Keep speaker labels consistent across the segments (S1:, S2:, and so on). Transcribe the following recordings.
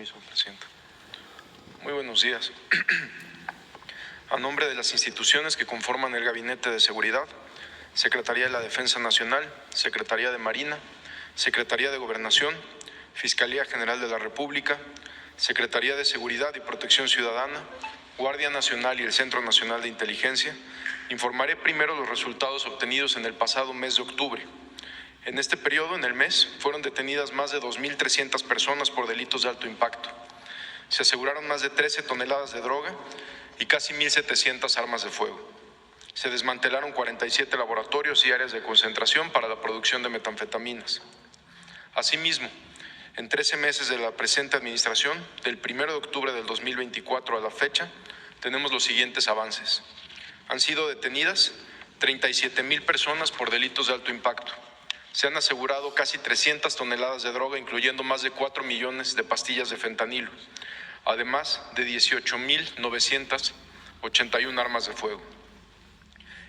S1: Permiso, presidente. Muy buenos días. A nombre de las instituciones que conforman el Gabinete de Seguridad, Secretaría de la Defensa Nacional, Secretaría de Marina, Secretaría de Gobernación, Fiscalía General de la República, Secretaría de Seguridad y Protección Ciudadana, Guardia Nacional y el Centro Nacional de Inteligencia, informaré primero los resultados obtenidos en el pasado mes de octubre. En este periodo, en el mes, fueron detenidas más de 2.300 personas por delitos de alto impacto. Se aseguraron más de 13 toneladas de droga y casi 1.700 armas de fuego. Se desmantelaron 47 laboratorios y áreas de concentración para la producción de metanfetaminas. Asimismo, en 13 meses de la presente administración, del 1 de octubre del 2024 a la fecha, tenemos los siguientes avances. Han sido detenidas 37,000 personas por delitos de alto impacto. Se han asegurado casi 300 toneladas de droga, incluyendo más de 4 millones de pastillas de fentanilo, además de 18,981 armas de fuego.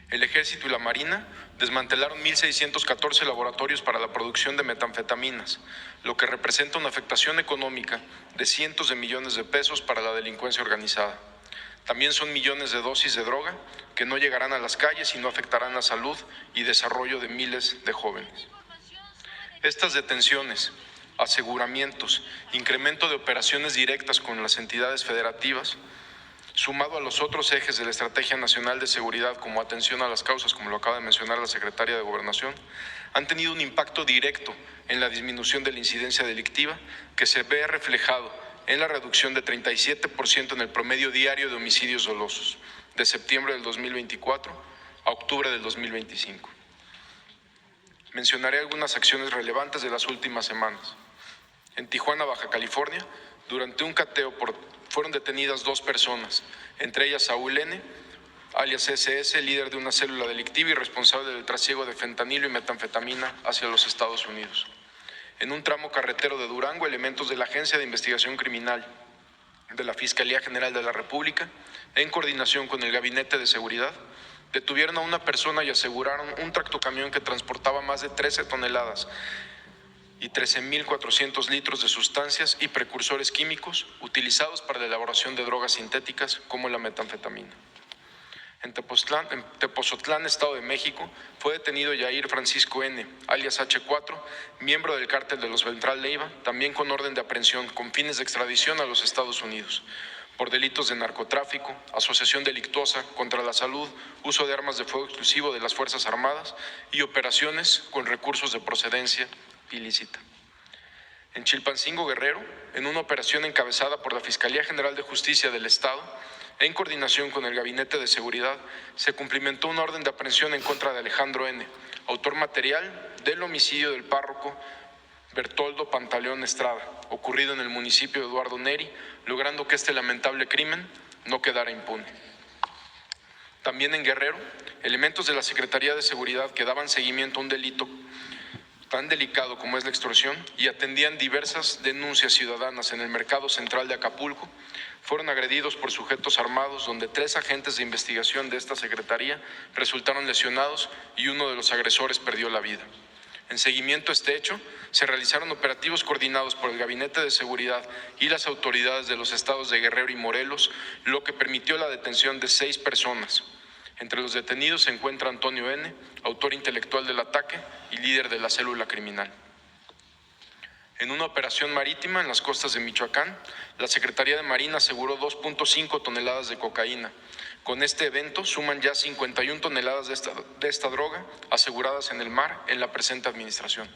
S1: El Ejército y la Marina desmantelaron 1.614 laboratorios para la producción de metanfetaminas, lo que representa una afectación económica de cientos de millones de pesos para la delincuencia organizada. También son millones de dosis de droga que no llegarán a las calles y no afectarán la salud y desarrollo de miles de jóvenes. Estas detenciones, aseguramientos, incremento de operaciones directas con las entidades federativas, sumado a los otros ejes de la Estrategia Nacional de Seguridad, como atención a las causas, como lo acaba de mencionar la Secretaria de Gobernación, han tenido un impacto directo en la disminución de la incidencia delictiva, que se ve reflejado en la reducción de 37% en el promedio diario de homicidios dolosos, de septiembre del 2024 a octubre del 2025. Mencionaré algunas acciones relevantes de las últimas semanas. En Tijuana, Baja California, durante un cateo fueron detenidas 2 personas, entre ellas Saúl N., alias SS, líder de una célula delictiva y responsable del trasiego de fentanilo y metanfetamina hacia los Estados Unidos. En un tramo carretero de Durango, elementos de la Agencia de Investigación Criminal de la Fiscalía General de la República, en coordinación con el Gabinete de Seguridad, detuvieron a una persona y aseguraron un tractocamión que transportaba más de 13 toneladas y 13,400 litros de sustancias y precursores químicos utilizados para la elaboración de drogas sintéticas como la metanfetamina. En Tepozotlán, Estado de México, fue detenido Yair Francisco N., alias H4, miembro del cártel de los Beltrán Leiva, también con orden de aprehensión con fines de extradición a los Estados Unidos, por delitos de narcotráfico, asociación delictuosa contra la salud, uso de armas de fuego exclusivo de las Fuerzas Armadas y operaciones con recursos de procedencia ilícita. En Chilpancingo, Guerrero, en una operación encabezada por la Fiscalía General de Justicia del Estado, en coordinación con el Gabinete de Seguridad, se cumplimentó una orden de aprehensión en contra de Alejandro N., autor material del homicidio del párroco Bertoldo Pantaleón Estrada, ocurrido en el municipio de Eduardo Neri, logrando que este lamentable crimen no quedara impune. También en Guerrero, elementos de la Secretaría de Seguridad que daban seguimiento a un delito tan delicado como es la extorsión y atendían diversas denuncias ciudadanas en el mercado central de Acapulco, fueron agredidos por sujetos armados, donde 3 agentes de investigación de esta secretaría resultaron lesionados y uno de los agresores perdió la vida. En seguimiento a este hecho, se realizaron operativos coordinados por el Gabinete de Seguridad y las autoridades de los estados de Guerrero y Morelos, lo que permitió la detención de 6 personas. Entre los detenidos se encuentra Antonio N., autor intelectual del ataque y líder de la célula criminal. En una operación marítima en las costas de Michoacán, la Secretaría de Marina aseguró 2,5 toneladas de cocaína. Con este evento suman ya 51 toneladas de esta droga aseguradas en el mar en la presente administración.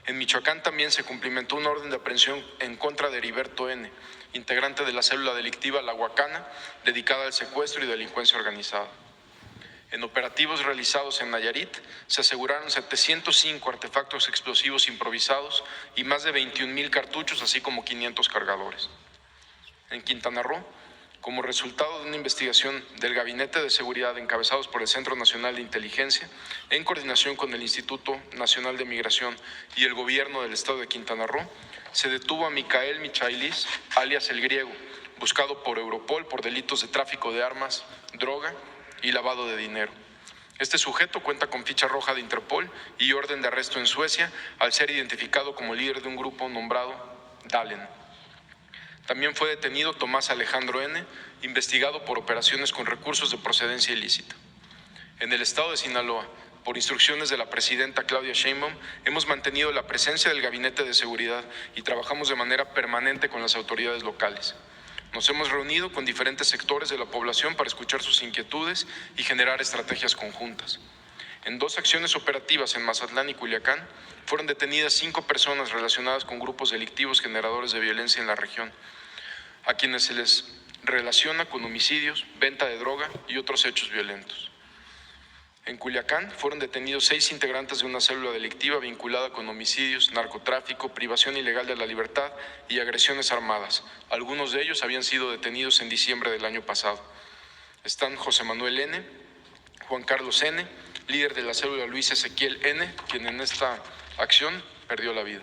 S1: En Michoacán también se cumplimentó una orden de aprehensión en contra de Heriberto N., integrante de la célula delictiva La Huacana, dedicada al secuestro y delincuencia organizada. En operativos realizados en Nayarit, se aseguraron 705 artefactos explosivos improvisados y más de 21,000 cartuchos, así como 500 cargadores. En Quintana Roo, como resultado de una investigación del Gabinete de Seguridad encabezados por el Centro Nacional de Inteligencia, en coordinación con el Instituto Nacional de Migración y el Gobierno del Estado de Quintana Roo, se detuvo a Micael Michailis, alias El Griego, buscado por Europol por delitos de tráfico de armas, droga y lavado de dinero. Este sujeto cuenta con ficha roja de Interpol y orden de arresto en Suecia al ser identificado como líder de un grupo nombrado Dalen. También fue detenido Tomás Alejandro N., investigado por operaciones con recursos de procedencia ilícita. En el estado de Sinaloa, por instrucciones de la presidenta Claudia Sheinbaum, hemos mantenido la presencia del Gabinete de Seguridad y trabajamos de manera permanente con las autoridades locales. Nos hemos reunido con diferentes sectores de la población para escuchar sus inquietudes y generar estrategias conjuntas. En 2 acciones operativas en Mazatlán y Culiacán, fueron detenidas 5 personas relacionadas con grupos delictivos generadores de violencia en la región, a quienes se les relaciona con homicidios, venta de droga y otros hechos violentos. En Culiacán fueron detenidos 6 integrantes de una célula delictiva vinculada con homicidios, narcotráfico, privación ilegal de la libertad y agresiones armadas. Algunos de ellos habían sido detenidos en diciembre del año pasado. Están José Manuel N., Juan Carlos N., líder de la célula Luis Ezequiel N., quien en esta acción perdió la vida.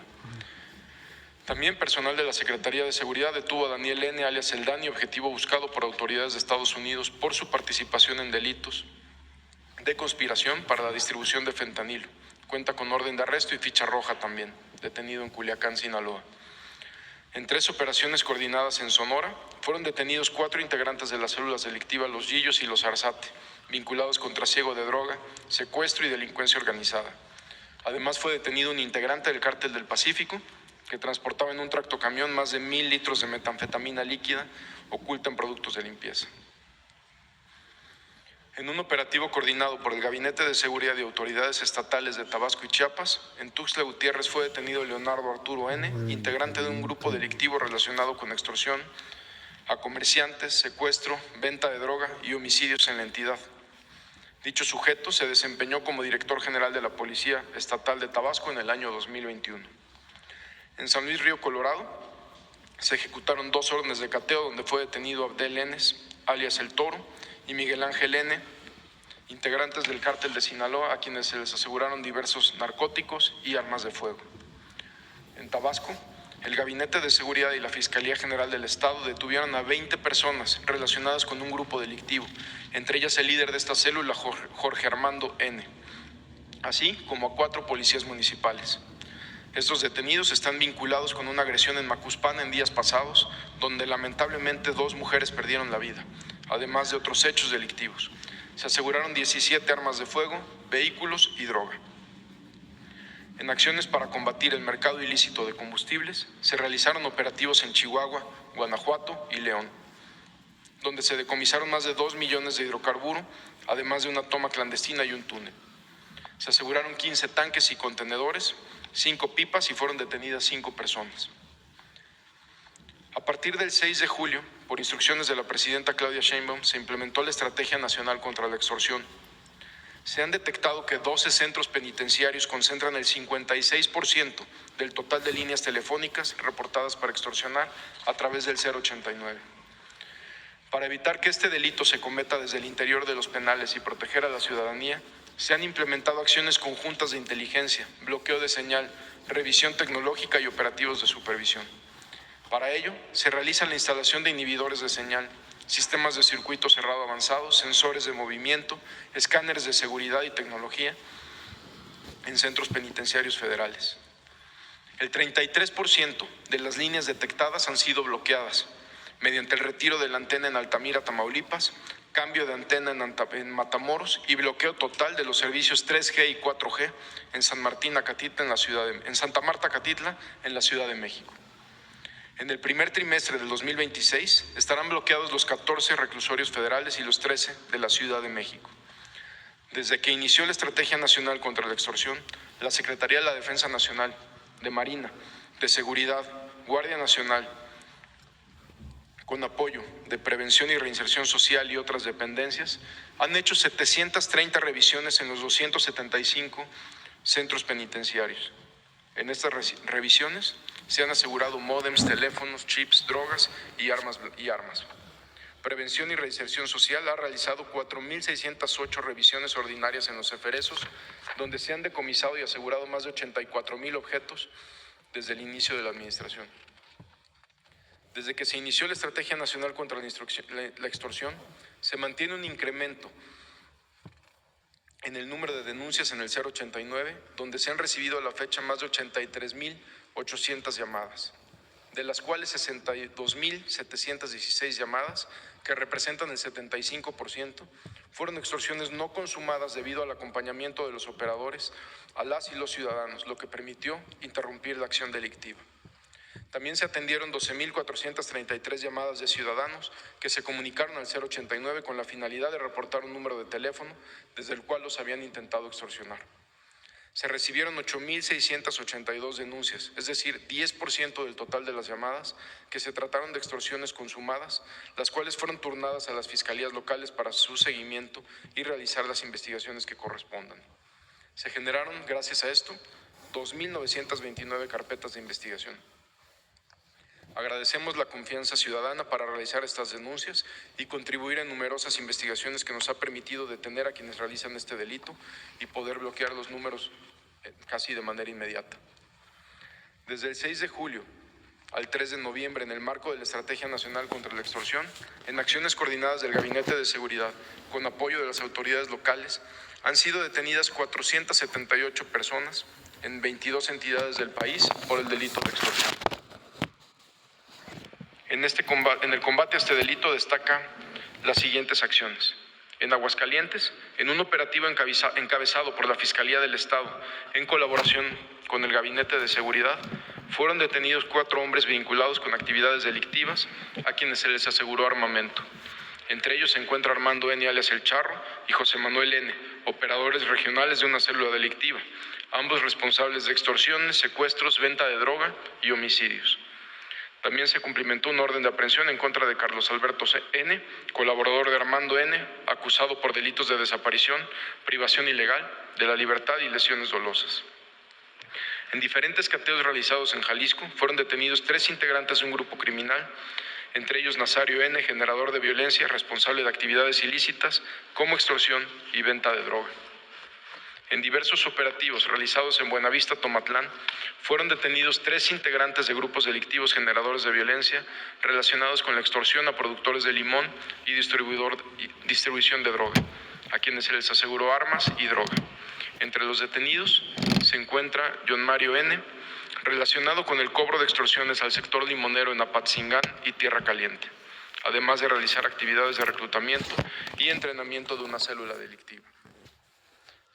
S1: También personal de la Secretaría de Seguridad detuvo a Daniel N., alias El Dani, objetivo buscado por autoridades de Estados Unidos por su participación en delitos de conspiración para la distribución de fentanilo. Cuenta con orden de arresto y ficha roja también, detenido en Culiacán, Sinaloa. En 3 operaciones coordinadas en Sonora, fueron detenidos 4 integrantes de las células delictivas Los Yillos y Los Arzate, vinculados con trasiego de droga, secuestro y delincuencia organizada. Además, fue detenido un integrante del Cártel del Pacífico, que transportaba en un tractocamión más de 1,000 litros de metanfetamina líquida oculta en productos de limpieza. En un operativo coordinado por el Gabinete de Seguridad y autoridades estatales de Tabasco y Chiapas, en Tuxtla Gutiérrez fue detenido Leonardo Arturo N., integrante de un grupo delictivo relacionado con extorsión a comerciantes, secuestro, venta de droga y homicidios en la entidad. Dicho sujeto se desempeñó como director general de la Policía Estatal de Tabasco en el año 2021. En San Luis Río Colorado se ejecutaron 2 órdenes de cateo donde fue detenido Abdel N., alias El Toro, y Miguel Ángel N., integrantes del Cártel de Sinaloa, a quienes se les aseguraron diversos narcóticos y armas de fuego. En Tabasco, el Gabinete de Seguridad y la Fiscalía General del Estado detuvieron a 20 personas relacionadas con un grupo delictivo, entre ellas el líder de esta célula, Jorge Armando N., así como a 4 policías municipales. Estos detenidos están vinculados con una agresión en Macuspana en días pasados, donde lamentablemente 2 mujeres perdieron la vida, además de otros hechos delictivos. Se aseguraron 17 armas de fuego, vehículos y droga. En acciones para combatir el mercado ilícito de combustibles, se realizaron operativos en Chihuahua, Guanajuato y León, donde se decomisaron más de 2 millones de hidrocarburo, además de una toma clandestina y un túnel. Se aseguraron 15 tanques y contenedores, 5 pipas y fueron detenidas 5 personas. A partir del 6 de julio, por instrucciones de la presidenta Claudia Sheinbaum, se implementó la Estrategia Nacional contra la Extorsión. Se han detectado que 12 centros penitenciarios concentran el 56% del total de líneas telefónicas reportadas para extorsionar a través del 089. Para evitar que este delito se cometa desde el interior de los penales y proteger a la ciudadanía, se han implementado acciones conjuntas de inteligencia, bloqueo de señal, revisión tecnológica y operativos de supervisión. Para ello, se realiza la instalación de inhibidores de señal, sistemas de circuito cerrado avanzados, sensores de movimiento, escáneres de seguridad y tecnología en centros penitenciarios federales. El 33% de las líneas detectadas han sido bloqueadas mediante el retiro de la antena en Altamira, Tamaulipas, cambio de antena en Matamoros y bloqueo total de los servicios 3G y 4G en Santa Marta, Catitla, en la Ciudad de México. En el primer trimestre del 2026 estarán bloqueados los 14 reclusorios federales y los 13 de la Ciudad de México. Desde que inició la Estrategia Nacional contra la Extorsión, la Secretaría de la Defensa Nacional, de Marina, de Seguridad, Guardia Nacional, con apoyo de Prevención y Reinserción Social y otras dependencias, han hecho 730 revisiones en los 275 centros penitenciarios. En estas revisiones se han asegurado módems, teléfonos, chips, drogas y armas. Prevención y Reinserción Social ha realizado 4,608 revisiones ordinarias en los eferesos, donde se han decomisado y asegurado más de 84,000 objetos desde el inicio de la administración. Desde que se inició la Estrategia Nacional contra la Extorsión, se mantiene un incremento en el número de denuncias en el 089, donde se han recibido a la fecha más de 83,800 llamadas. de las cuales 62.716 llamadas, que representan el 75%, fueron extorsiones no consumadas debido al acompañamiento de los operadores a las y los ciudadanos, lo que permitió interrumpir la acción delictiva. También se atendieron 12.433 llamadas de ciudadanos que se comunicaron al 089 con la finalidad de reportar un número de teléfono desde el cual los habían intentado extorsionar. Se recibieron 8.682 denuncias, es decir, 10% del total de las llamadas, que se trataron de extorsiones consumadas, las cuales fueron turnadas a las fiscalías locales para su seguimiento y realizar las investigaciones que correspondan. Se generaron, gracias a esto, 2.929 carpetas de investigación. Agradecemos la confianza ciudadana para realizar estas denuncias y contribuir en numerosas investigaciones que nos ha permitido detener a quienes realizan este delito y poder bloquear los números casi de manera inmediata. Desde el 6 de julio al 3 de noviembre, en el marco de la Estrategia Nacional contra la Extorsión, en acciones coordinadas del Gabinete de Seguridad, con apoyo de las autoridades locales, han sido detenidas 478 personas en 22 entidades del país por el delito de extorsión. En el combate a este delito destaca las siguientes acciones. En Aguascalientes, en un operativo encabezado por la Fiscalía del Estado, en colaboración con el Gabinete de Seguridad, fueron detenidos 4 hombres vinculados con actividades delictivas a quienes se les aseguró armamento. Entre ellos se encuentra Armando N. alias El Charro y José Manuel N., operadores regionales de una célula delictiva, ambos responsables de extorsiones, secuestros, venta de droga y homicidios. También se cumplimentó un orden de aprehensión en contra de Carlos Alberto N., colaborador de Armando N., acusado por delitos de desaparición, privación ilegal de la libertad y lesiones dolosas. En diferentes cateos realizados en Jalisco fueron detenidos 3 integrantes de un grupo criminal, entre ellos Nazario N., generador de violencia, responsable de actividades ilícitas como extorsión y venta de droga. En diversos operativos realizados en Buenavista, Tomatlán, fueron detenidos 3 integrantes de grupos delictivos generadores de violencia relacionados con la extorsión a productores de limón y distribución de droga, a quienes se les aseguró armas y droga. Entre los detenidos se encuentra John Mario N., relacionado con el cobro de extorsiones al sector limonero en Apatzingán y Tierra Caliente, además de realizar actividades de reclutamiento y entrenamiento de una célula delictiva.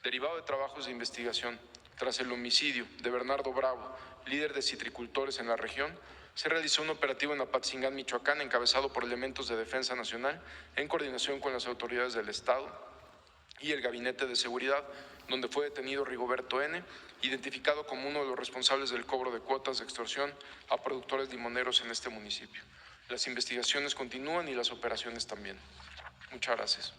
S1: Derivado de trabajos de investigación, tras el homicidio de Bernardo Bravo, líder de citricultores en la región, se realizó un operativo en Apatzingán, Michoacán, encabezado por elementos de Defensa Nacional, en coordinación con las autoridades del Estado y el Gabinete de Seguridad, donde fue detenido Rigoberto N., identificado como uno de los responsables del cobro de cuotas de extorsión a productores limoneros en este municipio. Las investigaciones continúan y las operaciones también. Muchas gracias.